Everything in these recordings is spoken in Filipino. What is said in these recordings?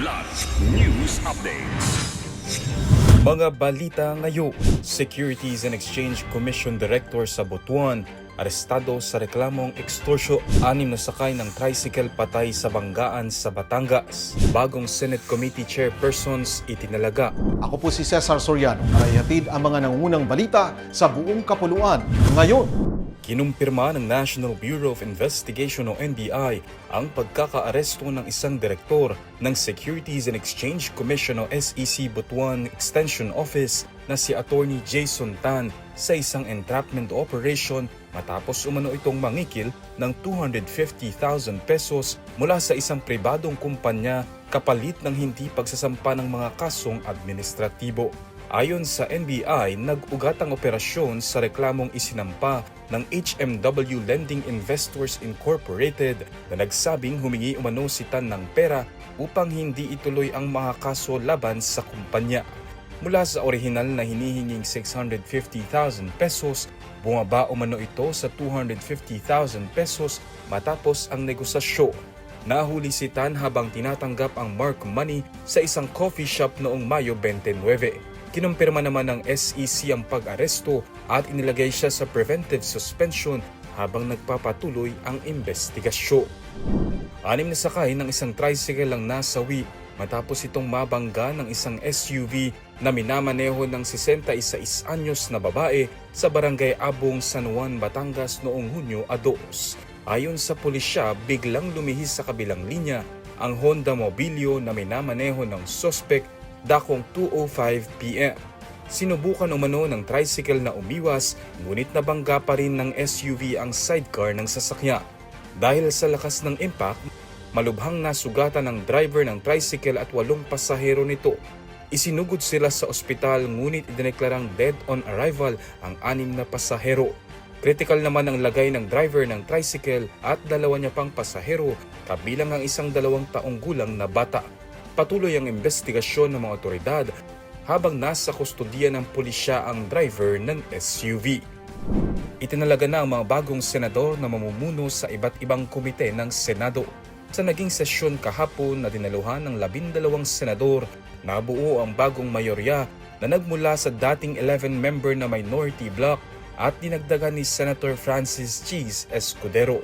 Kidlat News Updates. Mga balita ngayon, Securities and Exchange Commission Director sa Butuan arestado sa reklamong extortion. 6 na sakay ng tricycle patay sa banggaan sa Batangas. Bagong Senate Committee Chairpersons itinalaga. Ako po si Cesar Soriano para ihatid ang mga nangungunang balita sa buong kapuluan ngayon. Kinumpirma ng National Bureau of Investigation o NBI ang pagkakaaresto ng isang direktor ng Securities and Exchange Commission o SEC Butuan Extension Office na si Attorney Jason Tan sa isang entrapment operation matapos umano itong mangikil ng 250,000 pesos mula sa isang pribadong kumpanya kapalit ng hindi pagsasampa ng mga kasong administratibo. Ayon sa NBI, nag-ugat ang operasyon sa reklamong isinampa ng HMW Lending Investors Incorporated na nagsabing humingi umano si Tan ng pera upang hindi ituloy ang mga kaso laban sa kumpanya. Mula sa orihinal na hinihinging 650,000 pesos, bumaba umano ito sa 250,000 pesos matapos ang negosasyon. Nahuli si Tan habang tinatanggap ang mark money sa isang coffee shop noong Mayo 29. Kinumpirma naman ng SEC ang pag-aresto at inilagay siya sa preventive suspension habang nagpapatuloy ang investigasyon. 6 na sakay ng isang tricycle ang nasawi matapos itong mabangga ng isang SUV na minamaneho ng 61 anyos na babae sa barangay Abong, San Juan, Batangas noong Hunyo 2. Ayon sa pulisya, biglang lumihis sa kabilang linya ang Honda Mobilio na minamaneho ng suspect dakong 2:05 PM. Sinubukan umano ng tricycle na umiwas, ngunit nabangga pa rin ng SUV ang sidecar ng sasakyan. Dahil sa lakas ng impact, malubhang nasugatan ng driver ng tricycle at 8 pasahero nito. Isinugod sila sa ospital ngunit idineklarang dead on arrival ang 6 na pasahero. Critical naman ang lagay ng driver ng tricycle at 2 niya pang pasahero, kabilang ang isang 2 taong gulang na bata. Patuloy ang investigasyon ng mga otoridad habang nasa kustodiya ng pulisya ang driver ng SUV. Itinalaga na ang mga bagong senador na mamumuno sa iba't ibang komite ng Senado. Sa naging sesyon kahapon na dinaluhan ng 12 senador, nabuo ang bagong mayorya na nagmula sa dating 11-member na minority bloc at dinagdagan ni Senator Francis Cheese Escudero.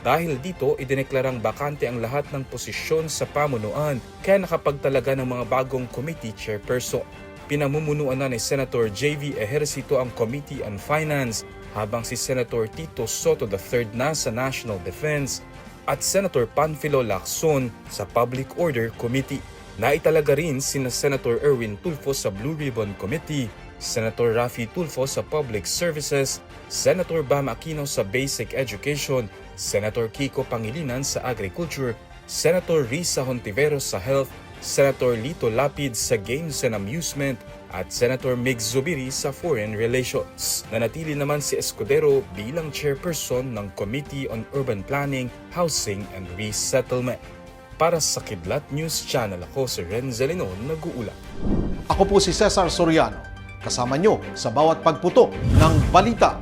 Dahil dito, idineklarang bakante ang lahat ng posisyon sa pamunuan kaya nakapagtalaga ng mga bagong committee chairperson. Pinamumunuan na ni Senator J.V. Ejercito ang Committee on Finance habang si Senator Tito Soto III na sa National Defense at Senator Panfilo Lacson sa Public Order Committee. Naitalaga rin sina Senator Erwin Tulfo sa Blue Ribbon Committee, Senator Raffy Tulfo sa Public Services, Senator Bam Aquino sa Basic Education, Senator Kiko Pangilinan sa Agriculture, Senator Risa Hontiveros sa Health, Senator Lito Lapid sa Games and Amusement, at Senator Mig Zubiri sa Foreign Relations. Nanatili naman si Escudero bilang chairperson ng Committee on Urban Planning, Housing and Resettlement. Para sa Kidlat News Channel, ako si Renzel Lenon, nag-uulat. Ako po si Cesar Soriano, kasama nyo sa bawat pagputok ng balita.